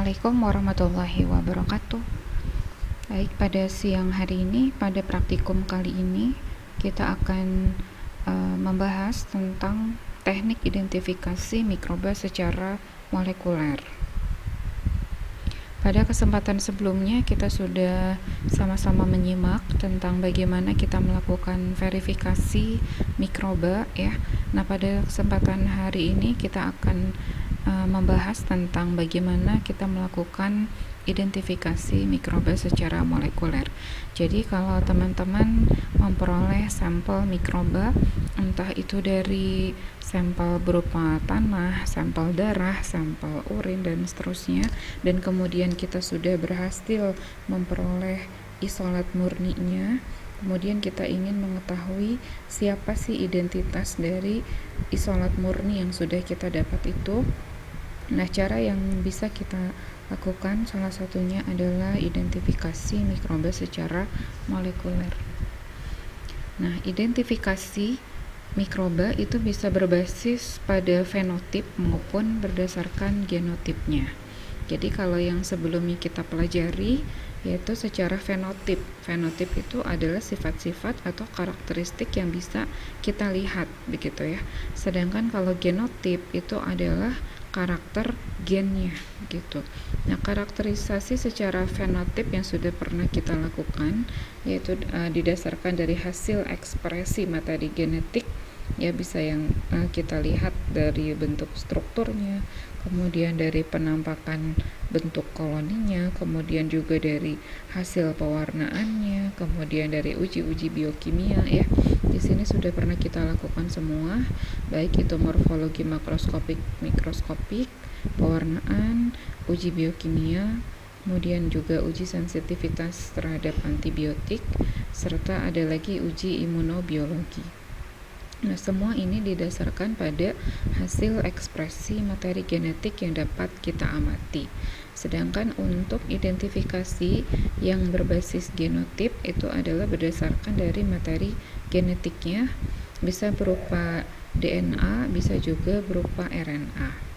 Assalamualaikum warahmatullahi wabarakatuh. Baik, pada siang hari ini, pada praktikum kali ini, kita akan membahas tentang teknik identifikasi mikroba secara molekuler. Pada kesempatan sebelumnya, kita sudah sama-sama menyimak tentang bagaimana kita melakukan verifikasi mikroba, ya. Nah, pada kesempatan hari ini kita akan membahas tentang bagaimana kita melakukan identifikasi mikroba secara molekuler. Jadi kalau teman-teman memperoleh sampel mikroba, entah itu dari sampel berupa tanah, sampel darah, sampel urin, dan seterusnya, dan kemudian kita sudah berhasil memperoleh isolat murninya, kemudian kita ingin mengetahui siapa sih identitas dari isolat murni yang sudah kita dapat itu. Nah, cara yang bisa kita lakukan salah satunya adalah identifikasi mikroba secara molekuler. Nah, identifikasi mikroba itu bisa berbasis pada fenotip maupun berdasarkan genotipnya. Jadi kalau yang sebelumnya kita pelajari yaitu secara fenotip. Fenotip itu adalah sifat-sifat atau karakteristik yang bisa kita lihat, begitu ya. Sedangkan kalau genotip itu adalah karakter gennya, gitu. Nah, karakterisasi secara fenotip yang sudah pernah kita lakukan yaitu didasarkan dari hasil ekspresi materi genetik, ya, bisa yang kita lihat dari bentuk strukturnya, kemudian dari penampakan bentuk koloninya, kemudian juga dari hasil pewarnaannya, kemudian dari uji-uji biokimia, ya. Di sini sudah pernah kita lakukan semua, baik itu morfologi makroskopik, mikroskopik, pewarnaan, uji biokimia, kemudian juga uji sensitivitas terhadap antibiotik, serta ada lagi uji imunobiologi. Nah, semua ini didasarkan pada hasil ekspresi materi genetik yang dapat kita amati. Sedangkan untuk identifikasi yang berbasis genotip itu adalah berdasarkan dari materi genetiknya, bisa berupa DNA, bisa juga berupa RNA.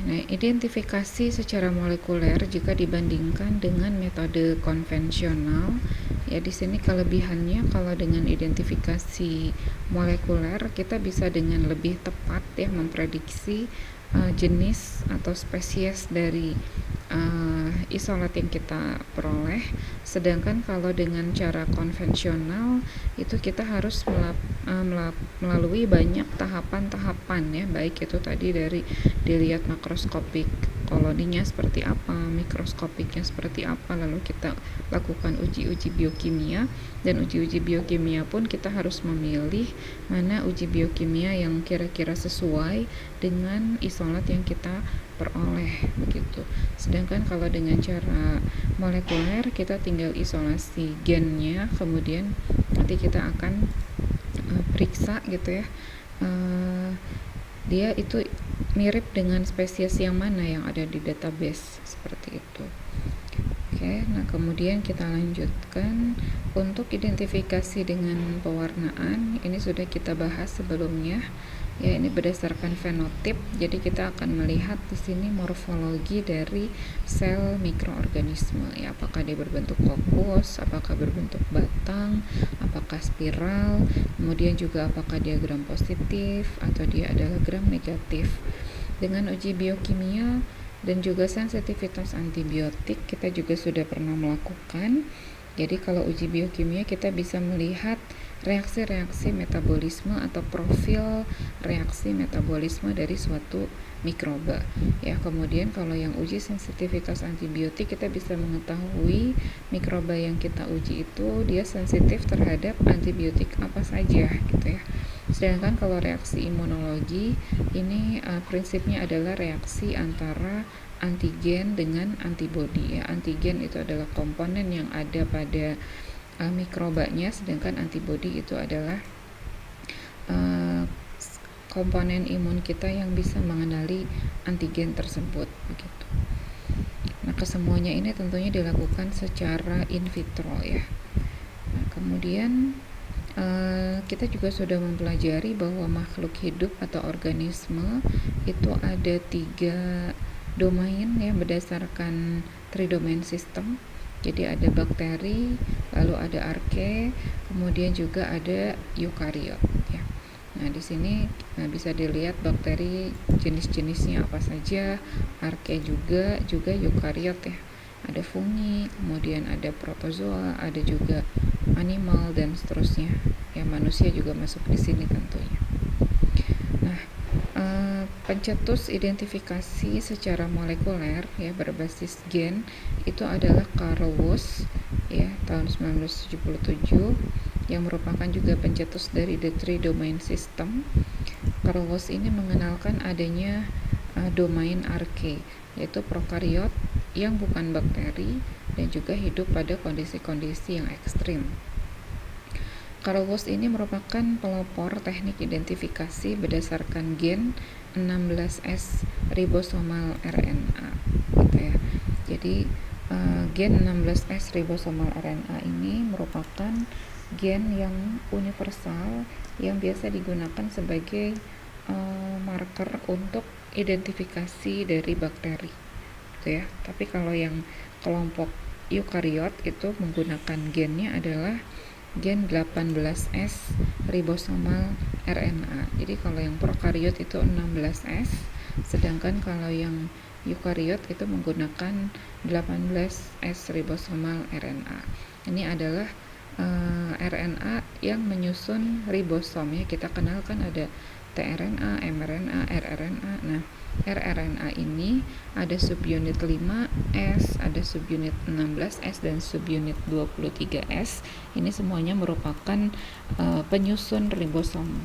Nah, identifikasi secara molekuler jika dibandingkan dengan metode konvensional, ya, di sini kelebihannya kalau dengan identifikasi molekuler kita bisa dengan lebih tepat, ya, memprediksi jenis atau spesies dari isolat yang kita peroleh. Sedangkan kalau dengan cara konvensional itu kita harus melalui banyak tahapan-tahapan, ya, baik itu tadi dari dilihat makroskopik koloninya seperti apa, mikroskopiknya seperti apa, lalu kita lakukan uji-uji biokimia, dan uji-uji biokimia pun kita harus memilih mana uji biokimia yang kira-kira sesuai dengan isolat yang kita peroleh, begitu. Sedangkan kalau dengan cara molekuler kita tinggal isolasi gennya, kemudian nanti kita akan periksa, gitu ya, dia itu mirip dengan spesies yang mana yang ada di database, seperti itu. Oke, nah kemudian kita lanjutkan untuk identifikasi dengan pewarnaan. Ini sudah kita bahas sebelumnya, ya, ini berdasarkan fenotip. Jadi kita akan melihat di sini morfologi dari sel mikroorganisme, ya, apakah dia berbentuk lokus, apakah berbentuk batang, apakah spiral, kemudian juga apakah dia gram positif atau dia adalah gram negatif. Dengan uji biokimia dan juga sensitivitas antibiotik kita juga sudah pernah melakukan. Jadi kalau uji biokimia kita bisa melihat reaksi-reaksi metabolisme atau profil reaksi metabolisme dari suatu mikroba, ya. Kemudian kalau yang uji sensitivitas antibiotik kita bisa mengetahui mikroba yang kita uji itu dia sensitif terhadap antibiotik apa saja, gitu ya. Sedangkan kalau reaksi imunologi ini prinsipnya adalah reaksi antara antigen dengan antibodi, ya. Antigen itu adalah komponen yang ada pada mikrobanya, sedangkan antibodi itu adalah komponen imun kita yang bisa mengenali antigen tersebut, begitu. Nah, kesemuanya ini tentunya dilakukan secara in vitro, ya. Nah, kemudian kita juga sudah mempelajari bahwa makhluk hidup atau organisme itu ada 3 domain yang berdasarkan tridomain system. Jadi ada bakteri, lalu ada arke, kemudian juga ada eukariot ya. Nah, di sini bisa dilihat bakteri jenis-jenisnya apa saja, arke juga eukariot ya. Ada fungi, kemudian ada protozoa, ada juga animal dan seterusnya. Ya, manusia juga masuk di sini tentunya. Nah, pencetus identifikasi secara molekuler ya berbasis gen itu adalah Carl Woese ya tahun 1977, yang merupakan juga pencetus dari the three domain system. Carl Woese ini mengenalkan adanya domain arke, yaitu prokariot yang bukan bakteri dan juga hidup pada kondisi-kondisi yang ekstrim. Carl Woese ini merupakan pelopor teknik identifikasi berdasarkan gen 16S ribosomal RNA gitu ya. Jadi gen 16S ribosomal RNA ini merupakan gen yang universal yang biasa digunakan sebagai marker untuk identifikasi dari bakteri gitu ya. Tapi kalau yang kelompok eukariot itu menggunakan gennya adalah gen 18S ribosomal RNA. Jadi kalau yang prokariot itu 16S, sedangkan kalau yang eukariot itu menggunakan 18S ribosomal RNA. Ini adalah RNA yang menyusun ribosom ya. Kita kenalkan ada tRNA, mRNA, rRNA. Nah, rRNA ini ada subunit 5S, ada subunit 16S dan subunit 23S. Ini semuanya merupakan penyusun ribosom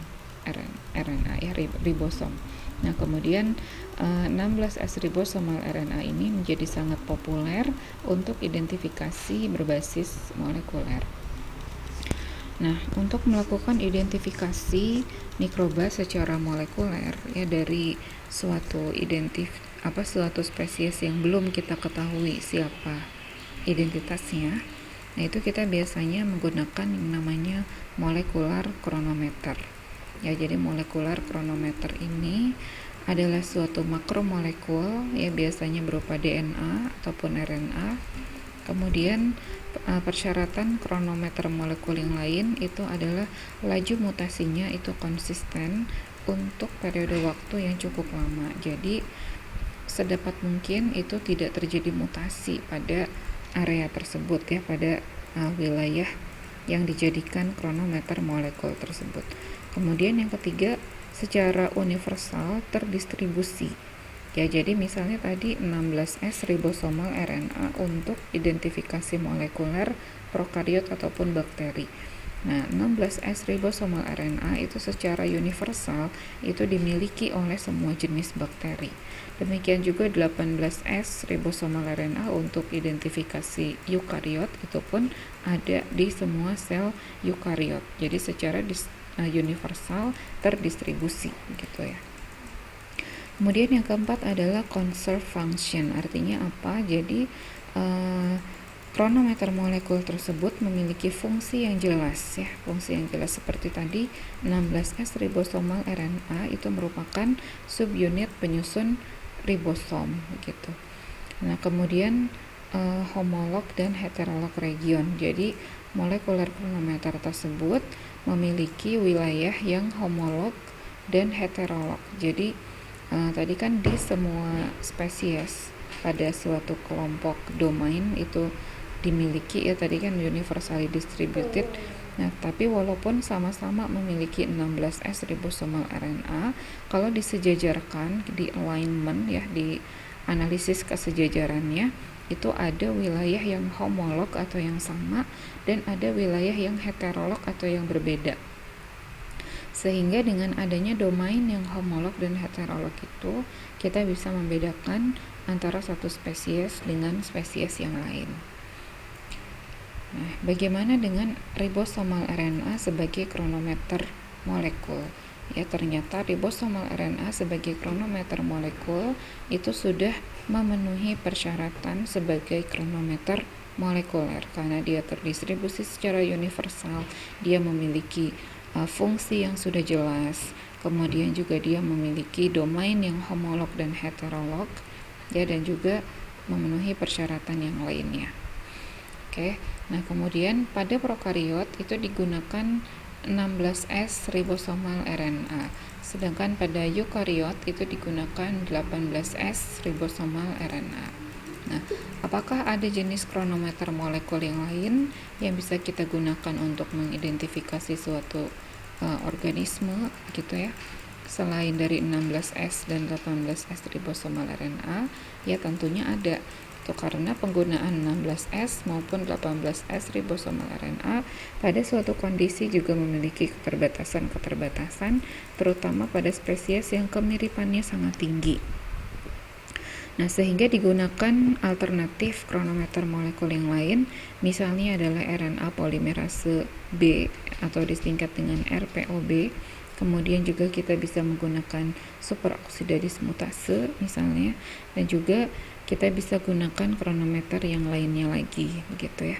RNA ya, ribosom. Nah, kemudian 16S ribosomal RNA ini menjadi sangat populer untuk identifikasi berbasis molekuler. Nah, untuk melakukan identifikasi mikroba secara molekuler ya dari suatu suatu spesies yang belum kita ketahui siapa identitasnya. Nah, itu kita biasanya menggunakan yang namanya molekular kronometer. Ya, jadi molekular kronometer ini adalah suatu makromolekul ya, biasanya berupa DNA ataupun RNA. Kemudian persyaratan kronometer molekul yang lain itu adalah laju mutasinya itu konsisten untuk periode waktu yang cukup lama. Jadi sedapat mungkin itu tidak terjadi mutasi pada area tersebut ya, pada wilayah yang dijadikan kronometer molekul tersebut. Kemudian yang ketiga, secara universal terdistribusi. Ya, jadi misalnya tadi 16S ribosomal RNA untuk identifikasi molekuler prokariot ataupun bakteri. Nah, 16S ribosomal RNA itu secara universal itu dimiliki oleh semua jenis bakteri. Demikian juga 18S ribosomal RNA untuk identifikasi eukariot itu pun ada di semua sel eukariot. Jadi secara universal terdistribusi gitu ya. Kemudian yang keempat adalah conserve function. Artinya apa? Jadi kronometer molekul tersebut memiliki fungsi yang jelas ya. Fungsi yang jelas seperti tadi 16S ribosomal RNA itu merupakan subunit penyusun ribosom gitu. Nah, kemudian homolog dan heterolog region. Jadi molekuler kronometer tersebut memiliki wilayah yang homolog dan heterolog. Jadi tadi kan di semua spesies pada suatu kelompok domain itu dimiliki ya, tadi kan universally distributed. Nah, tapi walaupun sama-sama memiliki 16S ribosomal RNA, kalau disejajarkan, di alignment ya, di analisis kesejajarannya, itu ada wilayah yang homolog atau yang sama dan ada wilayah yang heterolog atau yang berbeda. Sehingga dengan adanya domain yang homolog dan heterolog itu, kita bisa membedakan antara satu spesies dengan spesies yang lain. Nah, bagaimana dengan ribosomal RNA sebagai kronometer molekul? Ya, ternyata ribosomal RNA sebagai kronometer molekul itu sudah memenuhi persyaratan sebagai kronometer molekuler karena dia terdistribusi secara universal, dia memiliki fungsi yang sudah jelas, kemudian juga dia memiliki domain yang homolog dan heterolog, ya, dan juga memenuhi persyaratan yang lainnya. Oke. Nah, kemudian pada prokariot itu digunakan 16S ribosomal RNA, sedangkan pada eukariot itu digunakan 18S ribosomal RNA. Nah, apakah ada jenis kronometer molekul yang lain yang bisa kita gunakan untuk mengidentifikasi suatu organisme gitu ya, selain dari 16S dan 18S ribosomal RNA? Ya, tentunya ada. Itu karena penggunaan 16S maupun 18S ribosomal RNA pada suatu kondisi juga memiliki keterbatasan-keterbatasan, terutama pada spesies yang kemiripannya sangat tinggi. Nah, sehingga digunakan alternatif kronometer molekul yang lain, misalnya adalah RNA polimerase B atau disingkat dengan RPOB. Kemudian juga kita bisa menggunakan superoksidase mutase misalnya, dan juga kita bisa gunakan kronometer yang lainnya lagi, begitu ya.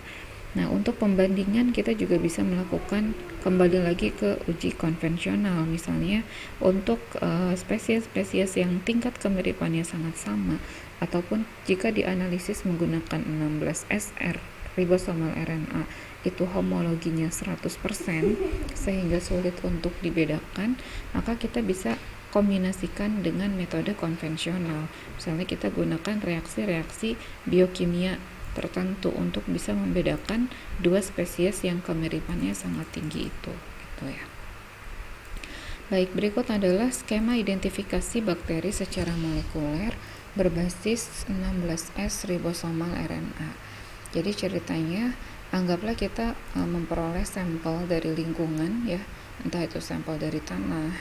Nah, untuk pembandingan kita juga bisa melakukan kembali lagi ke uji konvensional, misalnya untuk spesies-spesies yang tingkat kemiripannya sangat sama, ataupun jika dianalisis menggunakan 16SR ribosomal RNA itu homologinya 100% sehingga sulit untuk dibedakan, maka kita bisa kombinasikan dengan metode konvensional. Misalnya kita gunakan reaksi-reaksi biokimia tertentu untuk bisa membedakan dua spesies yang kemiripannya sangat tinggi itu, gitu ya. Baik, berikut adalah skema identifikasi bakteri secara molekuler berbasis 16S ribosomal RNA. Jadi ceritanya, anggaplah kita memperoleh sampel dari lingkungan ya, entah itu sampel dari tanah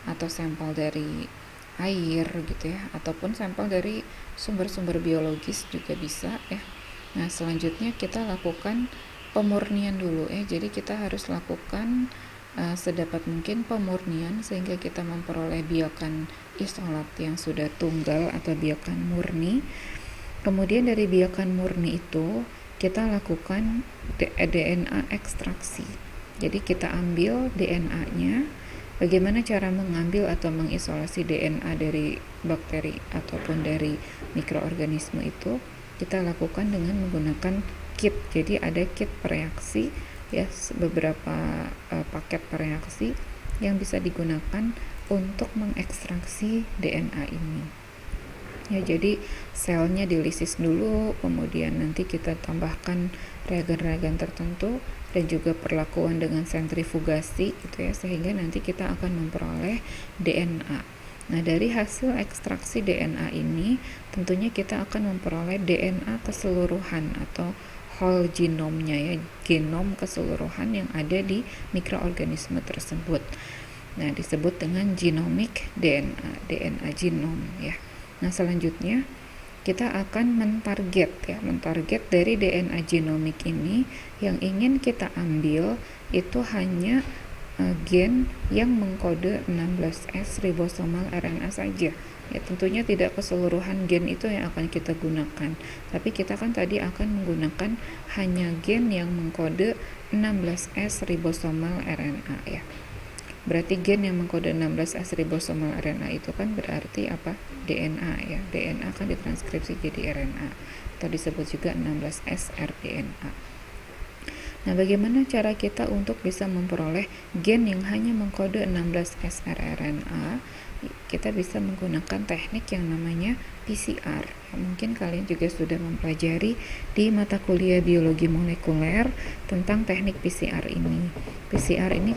atau sampel dari air gitu ya, ataupun sampel dari sumber-sumber biologis juga bisa ya. Nah, selanjutnya kita lakukan pemurnian dulu ya. Jadi kita harus lakukan sedapat mungkin pemurnian sehingga kita memperoleh biakan isolat yang sudah tunggal atau biakan murni. Kemudian dari biakan murni itu kita lakukan DNA ekstraksi. Jadi kita ambil DNA-nya. Bagaimana cara mengambil atau mengisolasi DNA dari bakteri ataupun dari mikroorganisme itu? Kita lakukan dengan menggunakan kit. Jadi ada kit pereaksi ya, beberapa paket pereaksi yang bisa digunakan untuk mengekstraksi DNA ini. Ya, jadi selnya dilisis dulu, kemudian nanti kita tambahkan reagen-reagen tertentu dan juga perlakuan dengan sentrifugasi gitu ya, sehingga nanti kita akan memperoleh DNA. Nah, dari hasil ekstraksi DNA ini tentunya kita akan memperoleh DNA keseluruhan atau whole genomnya ya, genom keseluruhan yang ada di mikroorganisme tersebut. Nah, disebut dengan genomic DNA, DNA genom ya. Nah, selanjutnya kita akan mentarget dari DNA genomik ini yang ingin kita ambil itu hanya gen yang mengkode 16S ribosomal RNA saja. Ya, tentunya tidak keseluruhan gen itu yang akan kita gunakan, tapi kita kan tadi akan menggunakan hanya gen yang mengkode 16S ribosomal RNA ya. Berarti gen yang mengkode 16S ribosomal RNA itu kan berarti apa? DNA ya. DNA kan ditranskripsi jadi RNA atau disebut juga 16S rDNA. Nah, bagaimana cara kita untuk bisa memperoleh gen yang hanya mengkode 16S rRNA? Kita bisa menggunakan teknik yang namanya PCR. Mungkin kalian juga sudah mempelajari di mata kuliah biologi molekuler tentang teknik PCR ini. PCR ini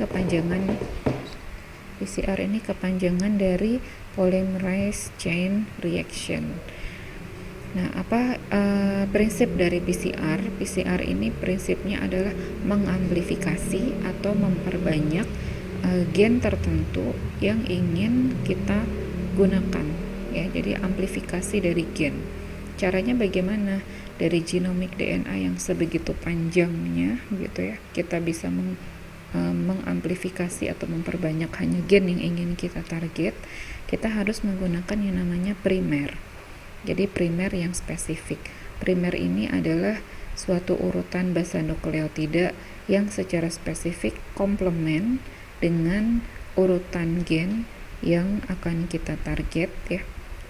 kepanjangan dari polymerase chain reaction. Nah, apa prinsip dari PCR? PCR ini prinsipnya adalah mengamplifikasi atau memperbanyak gen tertentu yang ingin kita gunakan ya. Jadi amplifikasi dari gen. Caranya bagaimana? Dari genomic DNA yang sebegitu panjangnya gitu ya, kita bisa mengamplifikasi atau memperbanyak hanya gen yang ingin kita target. Kita harus menggunakan yang namanya primer. Jadi primer yang spesifik. Primer ini adalah suatu urutan basa nukleotida yang secara spesifik komplement dengan urutan gen yang akan kita target ya.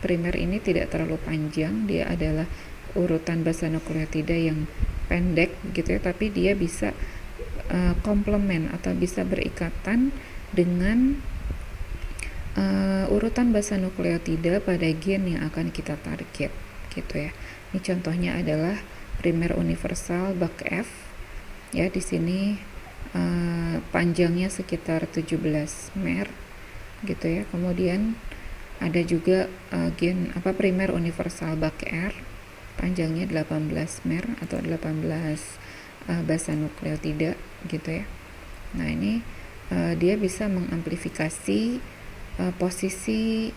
primer ini tidak terlalu panjang, dia adalah urutan basa nukleotida yang pendek gitu ya, tapi dia bisa komplement atau bisa berikatan dengan urutan basa nukleotida pada gen yang akan kita target gitu ya. Ini contohnya adalah primer universal BACF ya, di sini panjangnya sekitar 17 mer gitu ya. Kemudian ada juga gen primer universal BACR, panjangnya 18 mer atau 18 basa nukleotida gitu ya. Nah ini dia bisa mengamplifikasi posisi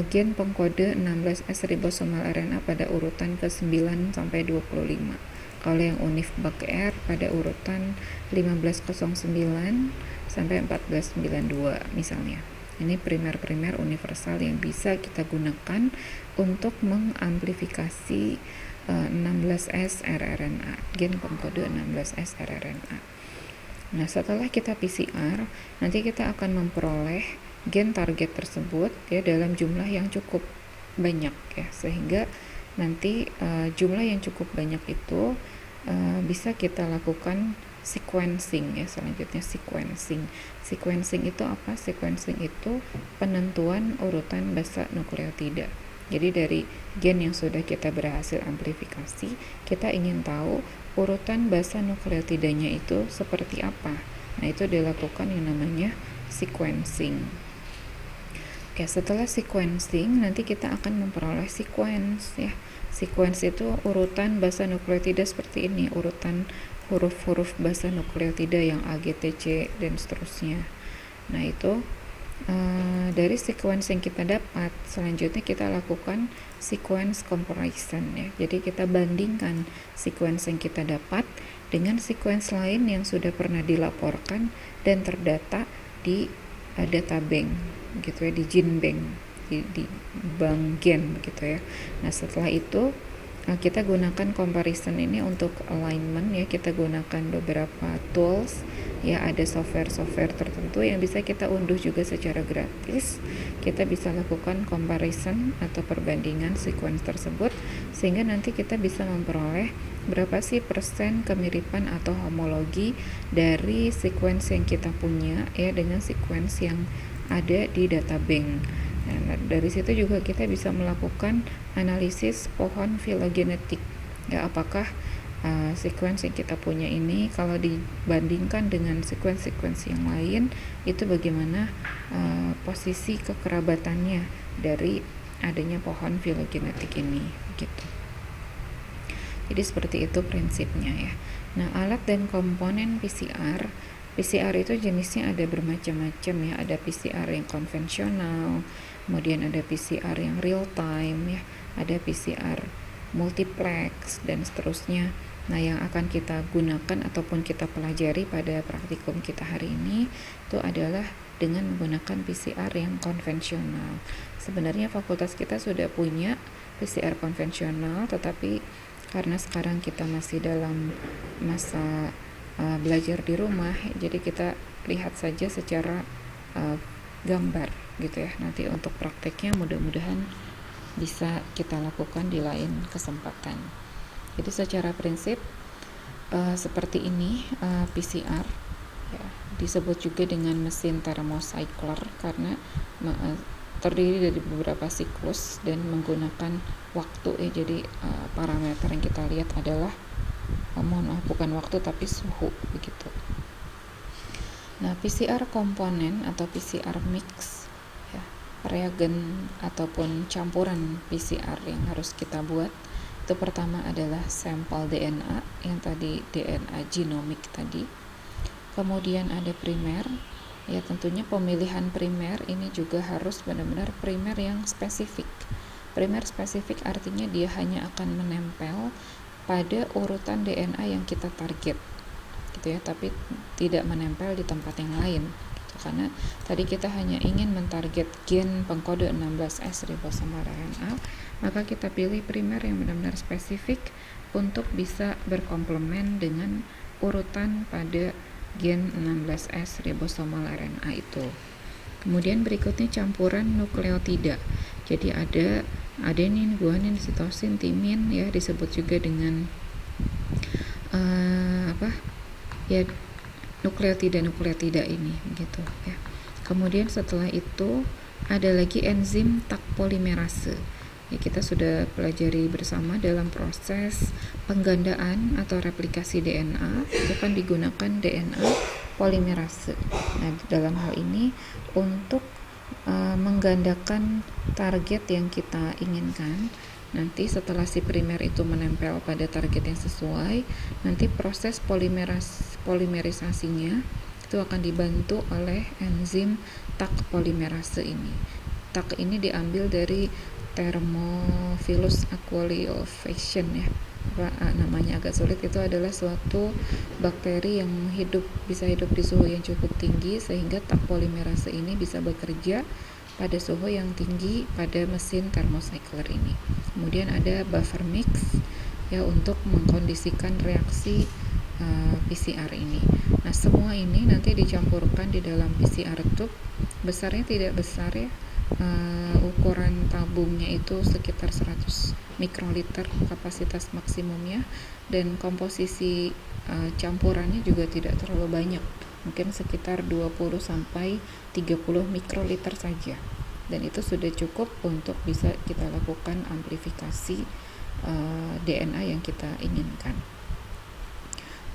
gen pengkode 16S ribosomal RNA pada urutan ke-9 sampai 25. Kalau yang UNIF BACR pada urutan 1509 sampai 1492 misalnya. Ini primer-primer universal yang bisa kita gunakan untuk mengamplifikasi 16S rRNA, gen pengkode 16S rRNA. Nah, setelah kita PCR, nanti kita akan memperoleh gen target tersebut ya dalam jumlah yang cukup banyak ya, sehingga nanti jumlah yang cukup banyak itu bisa kita lakukan sequencing ya. Selanjutnya sequencing itu apa? Sequencing itu penentuan urutan basa nukleotida. Jadi dari gen yang sudah kita berhasil amplifikasi, kita ingin tahu urutan basa nukleotidanya itu seperti apa. Nah, itu dilakukan yang namanya sequencing. Oke, setelah sequencing nanti kita akan memperoleh sequence ya. Sequence itu urutan basa nukleotida seperti ini, urutan huruf-huruf basa nukleotida yang A, G, T, C dan seterusnya. Nah, itu dari sequence yang kita dapat, selanjutnya kita lakukan sequence comparison ya. Jadi kita bandingkan sequence yang kita dapat dengan sequence lain yang sudah pernah dilaporkan dan terdata di data bank gitu ya, di gene bank, di bank gen gitu ya. Nah, setelah itu kita gunakan comparison ini untuk alignment ya. Kita gunakan beberapa tools ya, ada software tertentu yang bisa kita unduh juga secara gratis. Kita bisa lakukan comparison atau perbandingan sequence tersebut, sehingga nanti kita bisa memperoleh berapa sih persen kemiripan atau homologi dari sequence yang kita punya ya dengan sequence yang ada di data bank. Nah, dari situ juga kita bisa melakukan analisis pohon filogenetik ya, apakah sequence yang kita punya ini kalau dibandingkan dengan sequence yang lain itu bagaimana posisi kekerabatannya dari adanya pohon filogenetik ini gitu. Jadi seperti itu prinsipnya ya. Nah, alat dan komponen PCR itu jenisnya ada bermacam-macam ya. Ada PCR yang konvensional, kemudian ada PCR yang real time ya, ada PCR multiplex dan seterusnya. Nah, yang akan kita gunakan ataupun kita pelajari pada praktikum kita hari ini itu adalah dengan menggunakan PCR yang konvensional. Sebenarnya fakultas kita sudah punya PCR konvensional, tetapi karena sekarang kita masih dalam masa belajar di rumah, jadi kita lihat saja secara gambar gitu ya. Nanti untuk prakteknya mudah-mudahan bisa kita lakukan di lain kesempatan. Jadi secara prinsip seperti ini PCR ya, disebut juga dengan mesin thermocycler karena terdiri dari beberapa siklus dan menggunakan waktu ya. Jadi parameter yang kita lihat adalah bukan waktu tapi suhu begitu. Nah, PCR komponen atau PCR mix ya, reagen ataupun campuran PCR yang harus kita buat itu pertama adalah sampel DNA yang tadi DNA genomik tadi. Kemudian ada primer ya, tentunya pemilihan primer ini juga harus benar-benar primer yang spesifik. Primer spesifik artinya dia hanya akan menempel pada urutan DNA yang kita target gitu ya, tapi tidak menempel di tempat yang lain gitu. Karena tadi kita hanya ingin mentarget gen pengkode 16S ribosomal RNA, maka kita pilih primer yang benar-benar spesifik untuk bisa berkomplement dengan urutan pada gen 16S ribosomal RNA itu. Kemudian berikutnya campuran nukleotida. Jadi ada adenin, guanin, sitosin, timin, ya disebut juga dengan ya nukleotida ini gitu ya. Kemudian setelah itu ada lagi enzim Tak polimerase. Ya, kita sudah pelajari bersama dalam proses penggandaan atau replikasi DNA itu kan digunakan DNA polimerase. Nah, dalam hal ini untuk menggandakan target yang kita inginkan, nanti setelah si primer itu menempel pada target yang sesuai, nanti proses polimerisasinya itu akan dibantu oleh enzim Tak polimerase ini. Tak ini diambil dari Thermophilus aquiliophacus ya. Namanya agak sulit. Itu adalah suatu bakteri yang bisa hidup di suhu yang cukup tinggi sehingga Tak polimerase ini bisa bekerja pada suhu yang tinggi pada mesin thermocycler ini. Kemudian ada buffer mix ya untuk mengkondisikan reaksi PCR ini. Nah, semua ini nanti dicampurkan di dalam PCR tube. Besarnya tidak besar ya. Ukuran tabungnya itu sekitar 100 mikroliter kapasitas maksimumnya, dan komposisi campurannya juga tidak terlalu banyak, mungkin sekitar 20 sampai 30 mikroliter saja, dan itu sudah cukup untuk bisa kita lakukan amplifikasi DNA yang kita inginkan.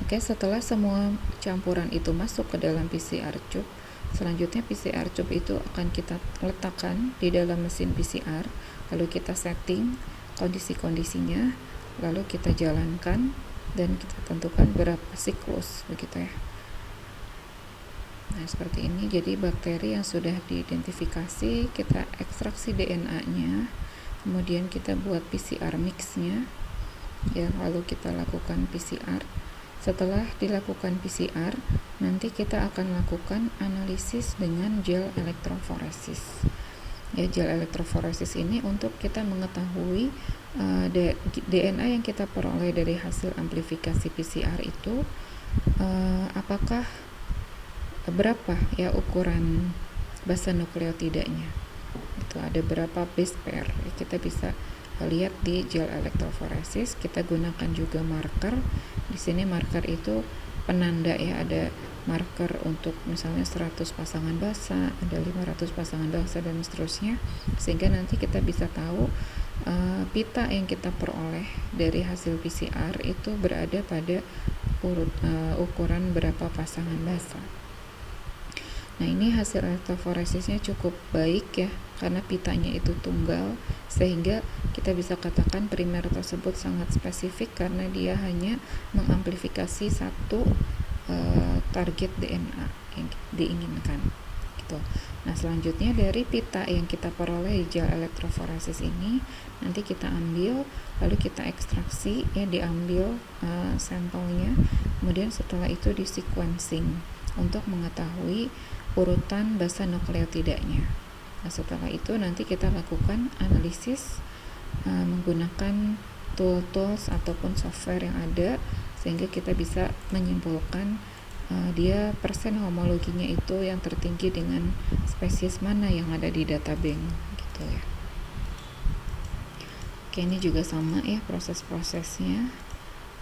Oke, setelah semua campuran itu masuk ke dalam PCR tube, selanjutnya PCR tube itu akan kita letakkan di dalam mesin PCR, lalu kita setting kondisi-kondisinya, lalu kita jalankan dan kita tentukan berapa siklus begitu ya. Nah, seperti ini. Jadi bakteri yang sudah diidentifikasi, kita ekstraksi DNA-nya, kemudian kita buat PCR mix-nya ya, lalu kita lakukan PCR. Setelah dilakukan PCR, nanti kita akan lakukan analisis dengan gel elektroforesis. Ya, gel elektroforesis ini untuk kita mengetahui DNA yang kita peroleh dari hasil amplifikasi PCR itu apakah berapa ya ukuran basa nukleotidanya. Itu ada berapa base pair. Kita bisa lihat di gel elektroforesis. Kita gunakan juga marker. Di sini marker itu penanda ya, ada marker untuk misalnya 100 pasangan basa, ada 500 pasangan basa dan seterusnya, sehingga nanti kita bisa tahu pita yang kita peroleh dari hasil PCR itu berada pada ukuran berapa pasangan basa. Nah, ini hasil elektroforesisnya cukup baik ya, karena pitanya itu tunggal, sehingga kita bisa katakan primer tersebut sangat spesifik karena dia hanya mengamplifikasi satu target DNA yang diinginkan gitu. Nah, selanjutnya dari pita yang kita peroleh di gel elektroforesis ini nanti kita ambil, lalu kita ekstraksi ya, diambil sampelnya, kemudian setelah itu di sequencing untuk mengetahui urutan basa nukleotidanya. Nah, setelah itu nanti kita lakukan analisis menggunakan tools ataupun software yang ada, sehingga kita bisa menyimpulkan dia persen homologinya itu yang tertinggi dengan spesies mana yang ada di data bank gitu ya. Oke, ini juga sama ya proses-prosesnya.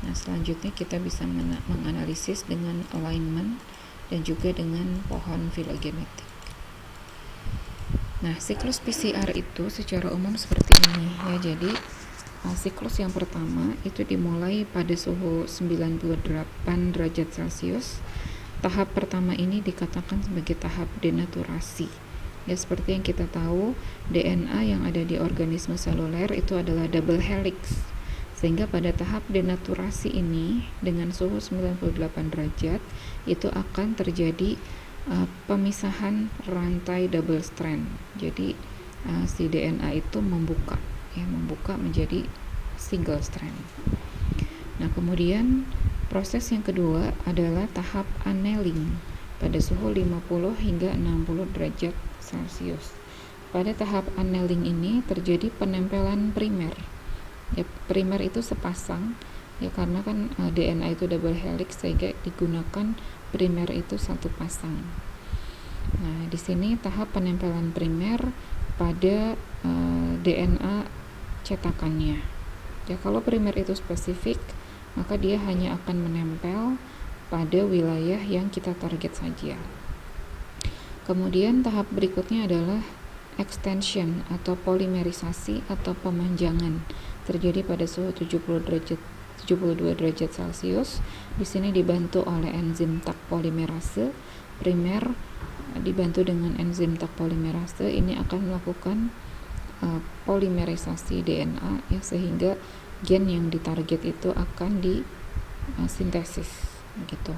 Nah, selanjutnya kita bisa menganalisis dengan alignment dan juga dengan pohon filogenetik. Nah, siklus PCR itu secara umum seperti ini ya. Jadi siklus yang pertama itu dimulai pada suhu 98 derajat Celcius. Tahap pertama ini dikatakan sebagai tahap denaturasi. Ya, seperti yang kita tahu, DNA yang ada di organisme seluler itu adalah double helix. Sehingga pada tahap denaturasi ini dengan suhu 98 derajat itu akan terjadi pemisahan rantai double strand. Jadi si DNA itu membuka menjadi single strand. Nah, kemudian proses yang kedua adalah tahap annealing pada suhu 50 hingga 60 derajat Celcius. Pada tahap annealing ini terjadi penempelan primer. Ya, primer itu sepasang ya, karena kan DNA itu double helix sehingga digunakan primer itu satu pasang. Nah, di sini tahap penempelan primer pada DNA cetakannya. Ya, kalau primer itu spesifik, maka dia hanya akan menempel pada wilayah yang kita target saja. Kemudian tahap berikutnya adalah extension atau polimerisasi atau pemanjangan, terjadi pada suhu 72 derajat Celcius. Di sini dibantu oleh enzim Tak polimerase. Primer dibantu dengan enzim Tak polimerase ini akan melakukan polimerisasi DNA, ya, sehingga gen yang ditarget itu akan disintesis gitu.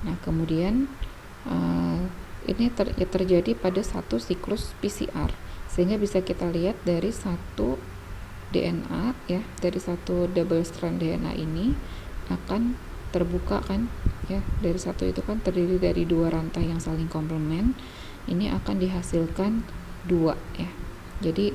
Nah, kemudian ini terjadi pada satu siklus PCR, sehingga bisa kita lihat dari satu DNA, ya, dari satu double strand DNA ini akan terbuka kan, ya, dari satu itu kan terdiri dari dua rantai yang saling komplement, ini akan dihasilkan dua, ya. Jadi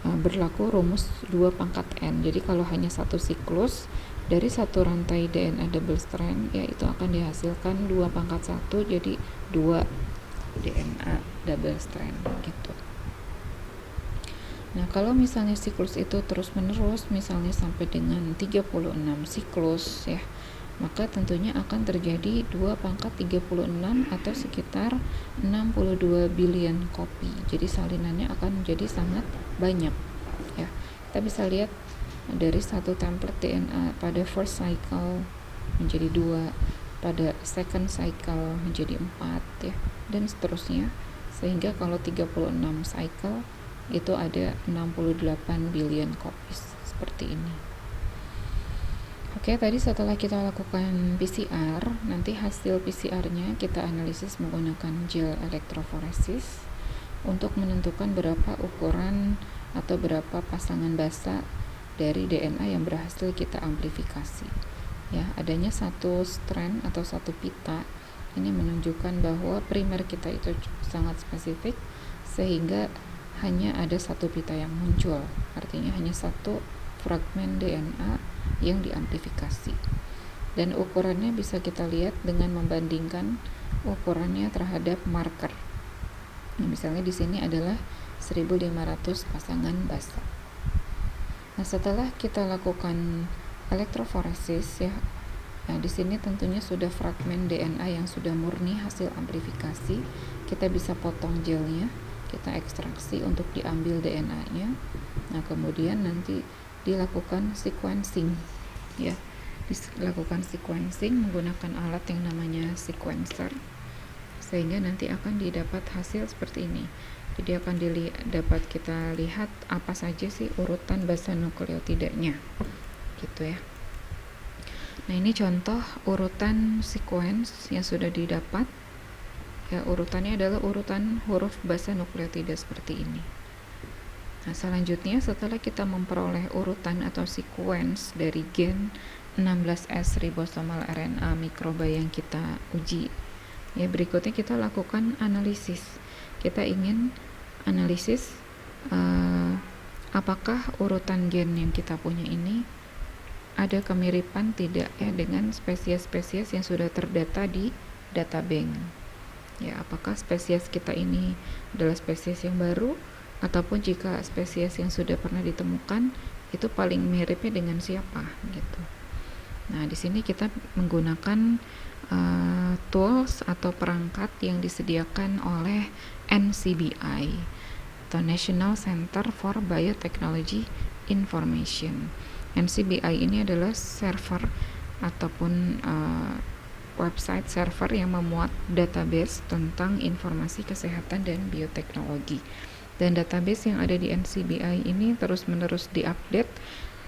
berlaku rumus 2 pangkat N. Jadi kalau hanya satu siklus dari satu rantai DNA double strand, ya, itu akan dihasilkan 2 pangkat 1, jadi 2 DNA double strand gitu. Nah, kalau misalnya siklus itu terus menerus, misalnya sampai dengan 36 siklus, ya, maka tentunya akan terjadi 2 pangkat 36 atau sekitar 62 billion kopi. Jadi salinannya akan menjadi sangat banyak, ya. Kita bisa lihat dari satu template DNA pada first cycle menjadi 2, pada second cycle menjadi 4, ya, dan seterusnya, sehingga kalau 36 cycle itu ada 68 billion copies seperti ini. Oke, tadi setelah kita lakukan PCR, nanti hasil PCR-nya kita analisis menggunakan gel elektroforesis untuk menentukan berapa ukuran atau berapa pasangan basa dari DNA yang berhasil kita amplifikasi. Ya, adanya satu strand atau satu pita ini menunjukkan bahwa primer kita itu sangat spesifik, sehingga hanya ada satu pita yang muncul, artinya hanya satu fragmen DNA yang diamplifikasi, dan ukurannya bisa kita lihat dengan membandingkan ukurannya terhadap marker. Nah, misalnya di sini adalah 1500 pasangan basa. Nah, setelah kita lakukan elektroforesis, ya, nah, di sini tentunya sudah fragmen DNA yang sudah murni hasil amplifikasi. Kita bisa potong gelnya, kita ekstraksi untuk diambil DNA-nya. Nah, kemudian nanti dilakukan sequencing, ya, dilakukan sequencing menggunakan alat yang namanya sequencer, sehingga nanti akan didapat hasil seperti ini. Jadi akan dapat kita lihat apa saja sih urutan basa nukleotidanya, gitu ya. Nah, ini contoh urutan sequence yang sudah didapat. Ya, urutannya adalah urutan huruf basa nukleotida seperti ini. Nah, selanjutnya setelah kita memperoleh urutan atau sequence dari gen 16S ribosomal RNA mikroba yang kita uji, ya, berikutnya kita lakukan analisis. Kita ingin analisis apakah urutan gen yang kita punya ini ada kemiripan tidak, ya, dengan spesies-spesies yang sudah terdata di databank. Ya, apakah spesies kita ini adalah spesies yang baru, ataupun jika spesies yang sudah pernah ditemukan itu paling miripnya dengan siapa, gitu. Nah, di sini kita menggunakan tools atau perangkat yang disediakan oleh NCBI atau National Center for Biotechnology Information. NCBI ini adalah server ataupun website server yang memuat database tentang informasi kesehatan dan bioteknologi. Dan database yang ada di NCBI ini terus-menerus diupdate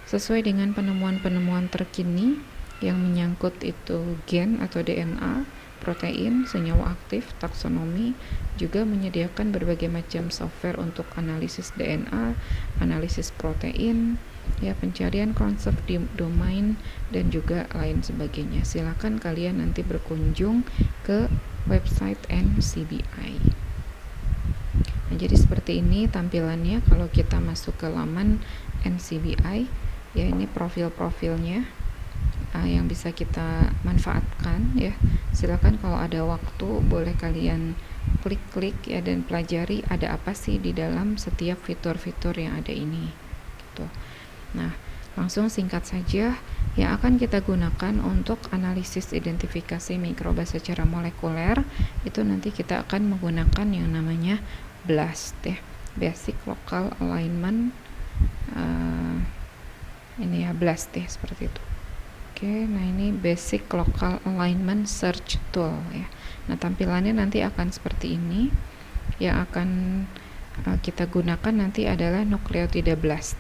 sesuai dengan penemuan-penemuan terkini yang menyangkut itu gen atau DNA, protein, senyawa aktif, taksonomi, juga menyediakan berbagai macam software untuk analisis DNA, analisis protein, ya, pencarian konsep di domain, dan juga lain sebagainya. Silakan kalian nanti berkunjung ke website NCBI. Nah, jadi seperti ini tampilannya kalau kita masuk ke laman NCBI, ya, ini profil-profilnya yang bisa kita manfaatkan ya. Silakan kalau ada waktu boleh kalian klik-klik ya dan pelajari ada apa sih di dalam setiap fitur-fitur yang ada ini gitu. Nah, langsung singkat saja yang akan kita gunakan untuk analisis identifikasi mikroba secara molekuler itu nanti kita akan menggunakan yang namanya BLAST ya, Basic Local Alignment ini ya, BLAST ya, seperti itu. Oke, nah ini Basic Local Alignment Search Tool ya. Nah, tampilannya nanti akan seperti ini. Yang akan kita gunakan nanti adalah Nucleotide BLAST.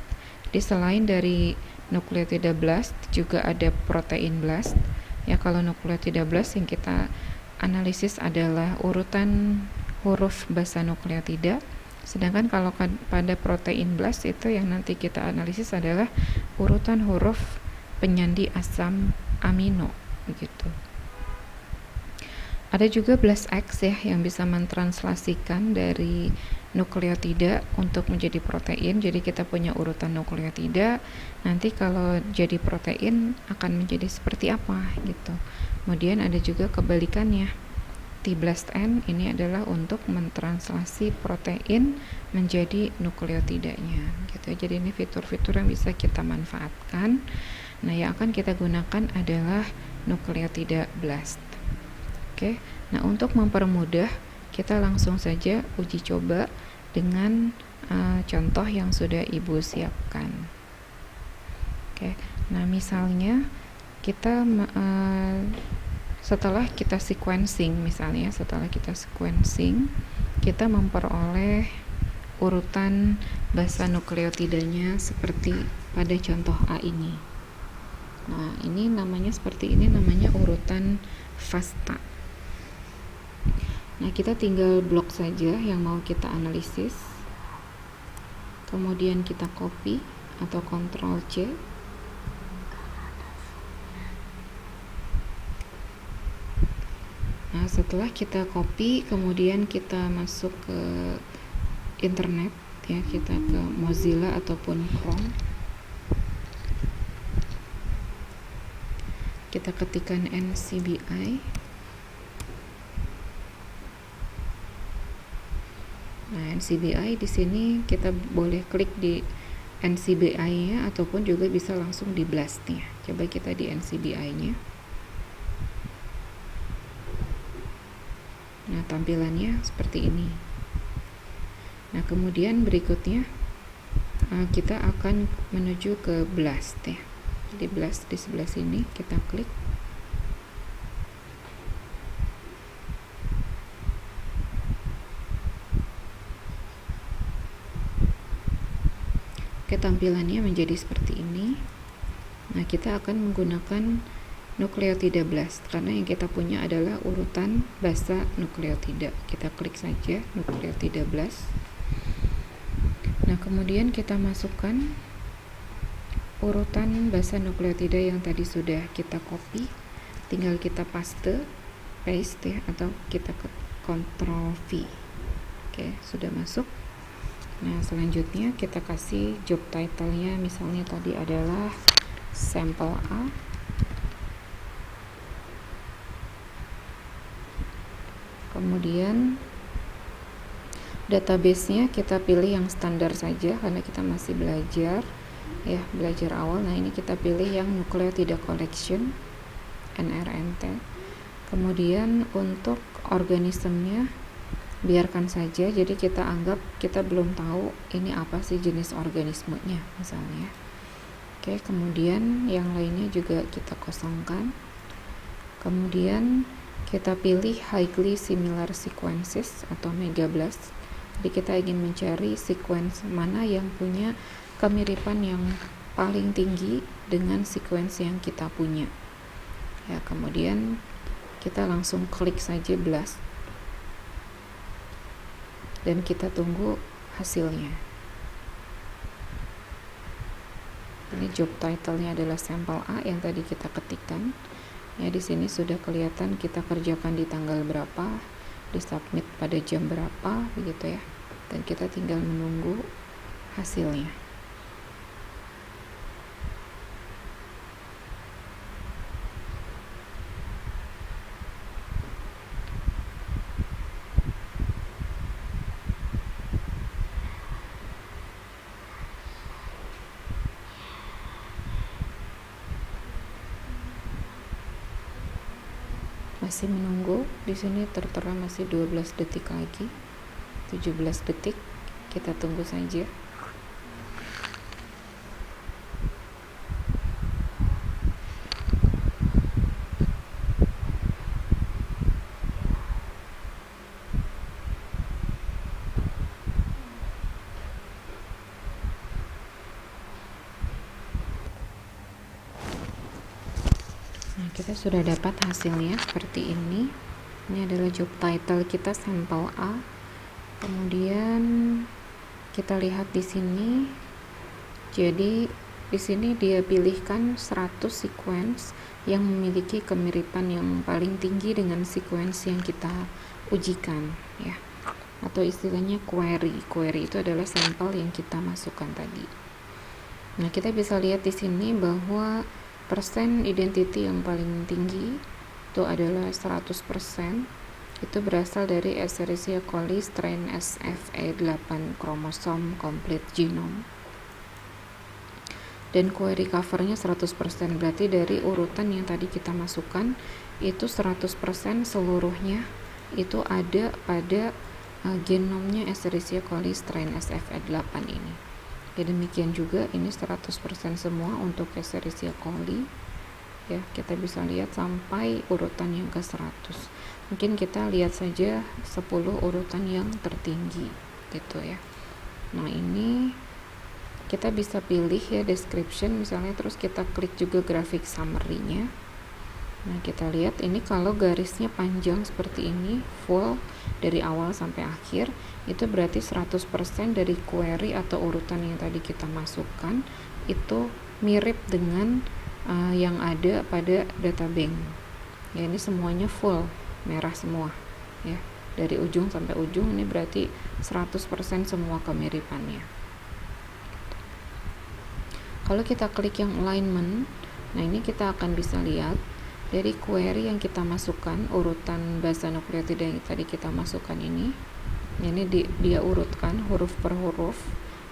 Jadi selain dari Nucleotide BLAST juga ada Protein BLAST. Ya, kalau Nucleotide BLAST yang kita analisis adalah urutan huruf basa nukleotida. Sedangkan kalau pada Protein BLAST itu yang nanti kita analisis adalah urutan huruf penyandi asam amino begitu. Ada juga BLAST-X ya yang bisa mentranslasikan dari nukleotida untuk menjadi protein. Jadi kita punya urutan nukleotida, nanti kalau jadi protein akan menjadi seperti apa gitu. Kemudian ada juga kebalikannya, T-BLAST-N ini adalah untuk mentranslasi protein menjadi nukleotidanya gitu. Jadi ini fitur-fitur yang bisa kita manfaatkan. Nah, yang akan kita gunakan adalah Nucleotide BLAST. Oke. Nah, untuk mempermudah kita langsung saja uji coba dengan contoh yang sudah Ibu siapkan. Oke. Nah, misalnya kita setelah kita sequencing kita memperoleh urutan basa nukleotidanya seperti pada contoh A ini. Nah, ini namanya seperti ini, namanya urutan FASTA. Nah, kita tinggal blok saja yang mau kita analisis. Kemudian kita copy atau Ctrl C. Nah, setelah kita copy, kemudian kita masuk ke internet ya, kita ke Mozilla ataupun Chrome. Kita ketikkan NCBI. Nah, NCBI di sini kita boleh klik di NCBI-nya ataupun juga bisa langsung di BLAST-nya. Coba kita di NCBI-nya. Nah, tampilannya seperti ini. Nah, kemudian berikutnya kita akan menuju ke BLAST ya. Jadi BLAST di sebelah sini kita klik. Oke, tampilannya menjadi seperti ini. Nah, kita akan menggunakan Nucleotide BLAST karena yang kita punya adalah urutan basa nukleotida. Kita klik saja Nucleotide BLAST. Nah, kemudian kita masukkan urutan basa nukleotida yang tadi sudah kita copy, tinggal kita paste ya, atau kita ke Ctrl V. Oke, sudah masuk. Nah, selanjutnya kita kasih job title-nya, misalnya tadi adalah sampel A. Kemudian database-nya kita pilih yang standar saja karena kita masih belajar ya, belajar awal. Nah, ini kita pilih yang Nucleotide Collection NRNT. Kemudian untuk organismenya biarkan saja, jadi kita anggap kita belum tahu ini apa sih jenis organismenya misalnya. Oke, kemudian yang lainnya juga kita kosongkan. Kemudian kita pilih highly similar sequences atau megablast. Jadi kita ingin mencari sequence mana yang punya kemiripan yang paling tinggi dengan sequence yang kita punya. Ya, kemudian kita langsung klik saja BLAST dan kita tunggu hasilnya. Ini job title-nya adalah sampel A yang tadi kita ketikkan. Ya, di sini sudah kelihatan kita kerjakan di tanggal berapa, disubmit pada jam berapa, begitu ya. Dan kita tinggal menunggu hasilnya. masih menunggu. Di sini tertera masih 12 detik lagi, 17 detik. Kita tunggu saja. Nah, kita sudah dapat hasilnya seperti ini. Ini adalah job title kita, sampel A. Kemudian kita lihat di sini. Jadi di sini dia pilihkan 100 sequence yang memiliki kemiripan yang paling tinggi dengan sequence yang kita ujikan, ya. Atau istilahnya query. Query itu adalah sampel yang kita masukkan tadi. Nah, kita bisa lihat di sini bahwa persen identity yang paling tinggi itu adalah 100%. Itu berasal dari Escherichia coli strain SFE8 kromosom complete genome. Dan query covernya 100%, berarti dari urutan yang tadi kita masukkan itu 100% seluruhnya itu ada pada genomnya Escherichia coli strain SFE8 ini. Ya, demikian juga ini 100% semua untuk Escherichia coli, ya. Kita bisa lihat sampai urutan yang ke 100. Mungkin kita lihat saja 10 urutan yang tertinggi gitu, ya. Nah, ini kita bisa pilih ya description misalnya, terus kita klik juga graphic summary-nya. Nah, kita lihat ini kalau garisnya panjang seperti ini, full dari awal sampai akhir, itu berarti 100% dari query atau urutan yang tadi kita masukkan itu mirip dengan yang ada pada data bank. Ya, ini semuanya full, merah semua, ya. Dari ujung sampai ujung ini berarti 100% semua kemiripannya. Kalau kita klik yang alignment, nah ini kita akan bisa lihat dari query yang kita masukkan, urutan basa nukleotida yang tadi kita masukkan ini dia urutkan huruf per huruf.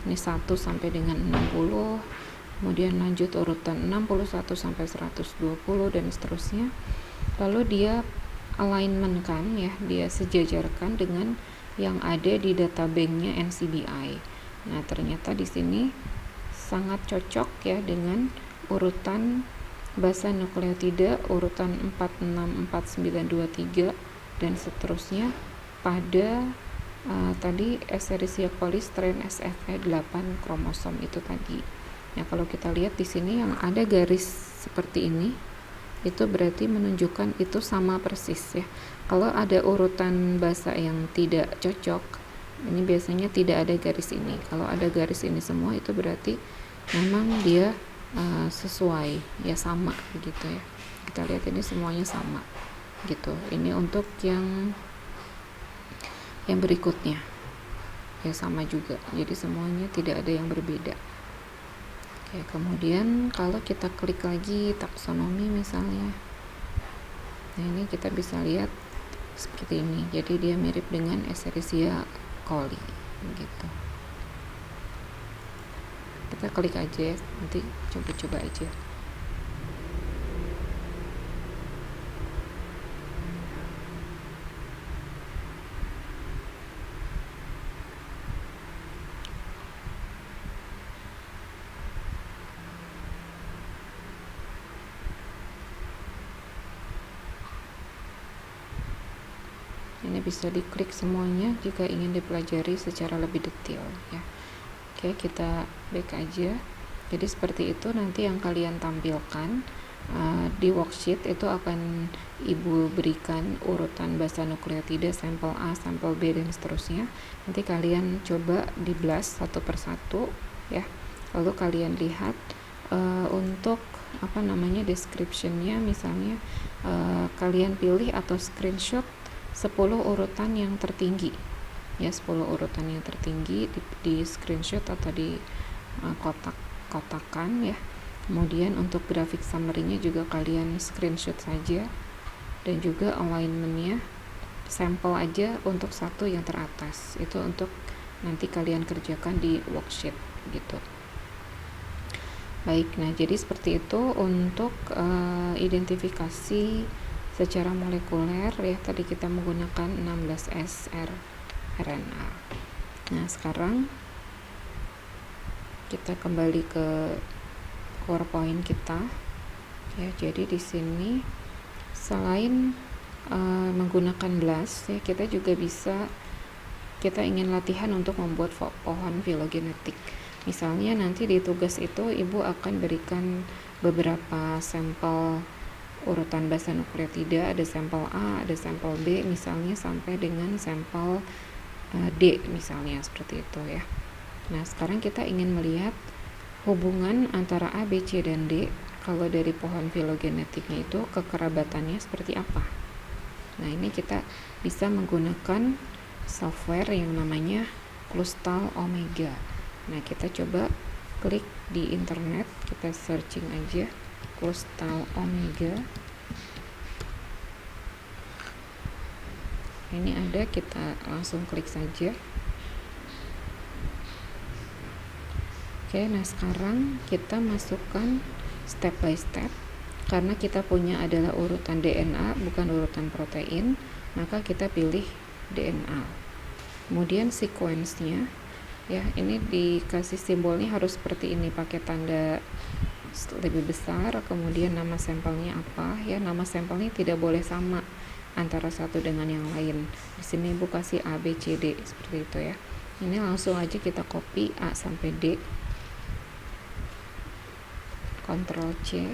Ini 1 sampai dengan 60, kemudian lanjut urutan 61 sampai 120 dan seterusnya. Lalu dia alignment kan, ya, dia sejajarkan dengan yang ada di data banknya NCBI. Nah, ternyata di sini sangat cocok ya dengan urutan basa nukleotida urutan 464923 dan seterusnya pada tadi Escherichia coli strain SFE8 kromosom itu tadi. Nah, kalau kita lihat di sini yang ada garis seperti ini, itu berarti menunjukkan itu sama persis ya. Kalau ada urutan basa yang tidak cocok, ini biasanya tidak ada garis ini. Kalau ada garis ini semua, itu berarti memang dia sesuai ya, sama begitu ya. Kita lihat ini semuanya sama gitu. Ini untuk yang berikutnya ya, sama juga, jadi semuanya tidak ada yang berbeda. Oke, kemudian kalau kita klik lagi taksonomi misalnya, nah ini kita bisa lihat seperti ini. Jadi dia mirip dengan Escherichia coli gitu. Kita klik aja ya, nanti coba-coba aja. Ini bisa diklik semuanya jika ingin dipelajari secara lebih detail ya. Oke, kita back aja. Jadi seperti itu nanti yang kalian tampilkan di worksheet itu akan ibu berikan urutan basa nukleotida sampel A, sampel B dan seterusnya. Nanti kalian coba di blast satu persatu ya. Lalu kalian lihat untuk description-nya misalnya kalian pilih atau screenshot 10 urutan yang tertinggi ya, 10 urutan yang tertinggi di screenshot atau di kotak-kotakan ya. Kemudian untuk grafik summary-nya juga kalian screenshot saja, dan juga alignment-nya sampel aja untuk satu yang teratas, itu untuk nanti kalian kerjakan di worksheet gitu. Baik, nah jadi seperti itu untuk identifikasi secara molekuler ya, tadi kita menggunakan 16S rRNA. Nah, sekarang kita kembali ke PowerPoint kita ya. Jadi di sini selain menggunakan BLAST ya, kita juga bisa, kita ingin latihan untuk membuat pohon filogenetik. Misalnya nanti di tugas itu Ibu akan berikan beberapa sampel urutan basa nukleotida, ada sampel A, ada sampel B, misalnya sampai dengan sampel D misalnya, seperti itu ya. Nah, sekarang kita ingin melihat hubungan antara A, B, C, dan D. Kalau dari pohon filogenetiknya itu kekerabatannya seperti apa. Nah, ini kita bisa menggunakan software yang namanya Clustal Omega. Nah, kita coba klik di internet, kita searching aja Clustal Omega. Ini ada, kita langsung klik saja. Oke, nah sekarang kita masukkan step by step. Karena kita punya adalah urutan DNA bukan urutan protein, maka kita pilih DNA. Kemudian sequence-nya ya, ini dikasih simbolnya harus seperti ini, pakai tanda lebih besar, kemudian nama sampelnya apa ya, nama sampelnya tidak boleh sama antara satu dengan yang lain. Di sini Ibu kasih A, B, C, D seperti itu ya. Ini langsung aja kita copy A sampai D, Ctrl C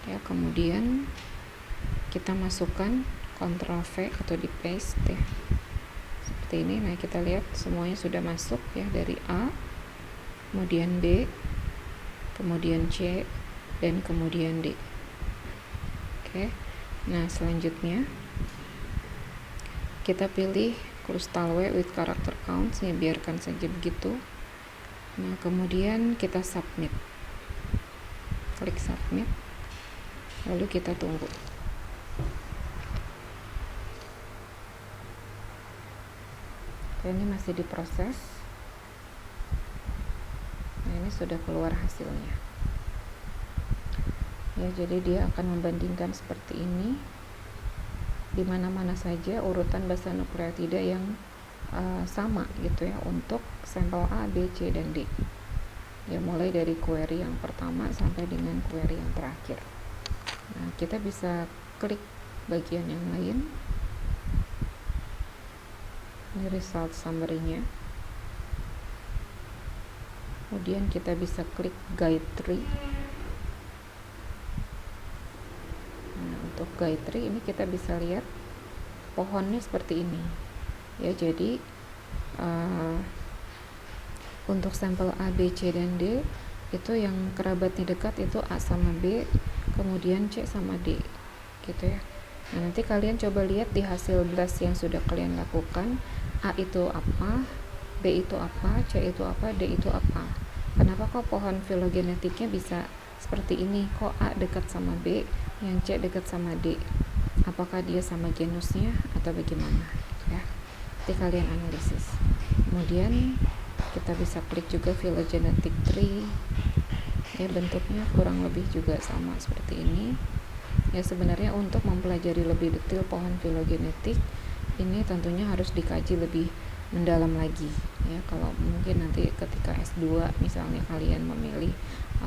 ya, kemudian kita masukkan Ctrl V atau di paste ya, seperti ini. Nah, kita lihat semuanya sudah masuk ya, dari A, kemudian B, kemudian C, dan kemudian D. Oke, nah selanjutnya kita pilih Clustal W with character counts ya, biarkan saja begitu. Nah, kemudian kita submit, klik submit, lalu kita tunggu. Oke, ini masih diproses. Nah, ini sudah keluar hasilnya ya. Jadi dia akan membandingkan seperti ini, di mana-mana saja urutan basa nukleotida yang sama gitu ya, untuk sampel A, B, C, dan D ya, mulai dari query yang pertama sampai dengan query yang terakhir. Nah, kita bisa klik bagian yang lain, ini result summary-nya. Kemudian kita bisa klik guide tree. Nah, untuk guide tree ini kita bisa lihat pohonnya seperti ini ya. Jadi untuk sampel A, B, C, dan D itu yang kerabatnya dekat itu A sama B, kemudian C sama D gitu ya. Nah, nanti kalian coba lihat di hasil BLAST yang sudah kalian lakukan, A itu apa, B itu apa, C itu apa, D itu apa. Kenapa kok pohon filogenetiknya bisa seperti ini? Kok A dekat sama B, yang C dekat sama D? Apakah dia sama genusnya atau bagaimana ya? Nanti kalian analisis. Kemudian kita bisa klik juga phylogenetic tree ya, bentuknya kurang lebih juga sama seperti ini ya. Sebenarnya untuk mempelajari lebih detail pohon filogenetik ini tentunya harus dikaji lebih mendalam lagi ya. Kalau mungkin nanti ketika S2 misalnya kalian memilih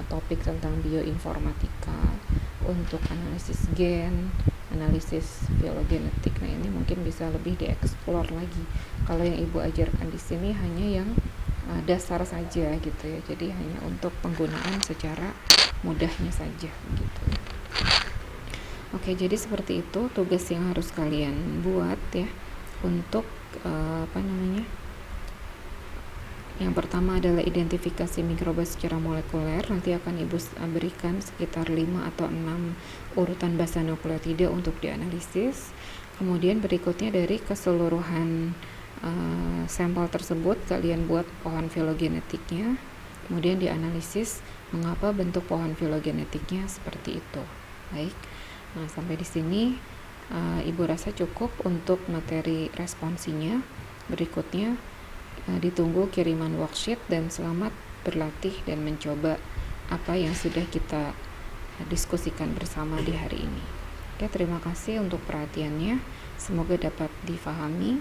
topik tentang bioinformatika untuk analisis gen, analisis filogenetik, nah ini mungkin bisa lebih dieksplor lagi. Kalau yang Ibu ajarkan di sini hanya yang dasar saja gitu ya, jadi hanya untuk penggunaan secara mudahnya saja gitu. Oke, jadi seperti itu tugas yang harus kalian buat ya untuk yang pertama adalah identifikasi mikroba secara molekuler. Nanti akan Ibu berikan sekitar 5 atau 6 urutan basa nukleotida untuk dianalisis. Kemudian berikutnya dari keseluruhan sampel tersebut kalian buat pohon filogenetiknya, kemudian dianalisis mengapa bentuk pohon filogenetiknya seperti itu. Baik, nah sampai di sini Ibu rasa cukup untuk materi responsinya. Berikutnya ditunggu kiriman worksheet, dan selamat berlatih dan mencoba apa yang sudah kita diskusikan bersama di hari ini. Oke, terima kasih untuk perhatiannya. Semoga dapat difahami.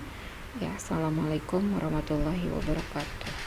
Ya, assalamualaikum warahmatullahi wabarakatuh.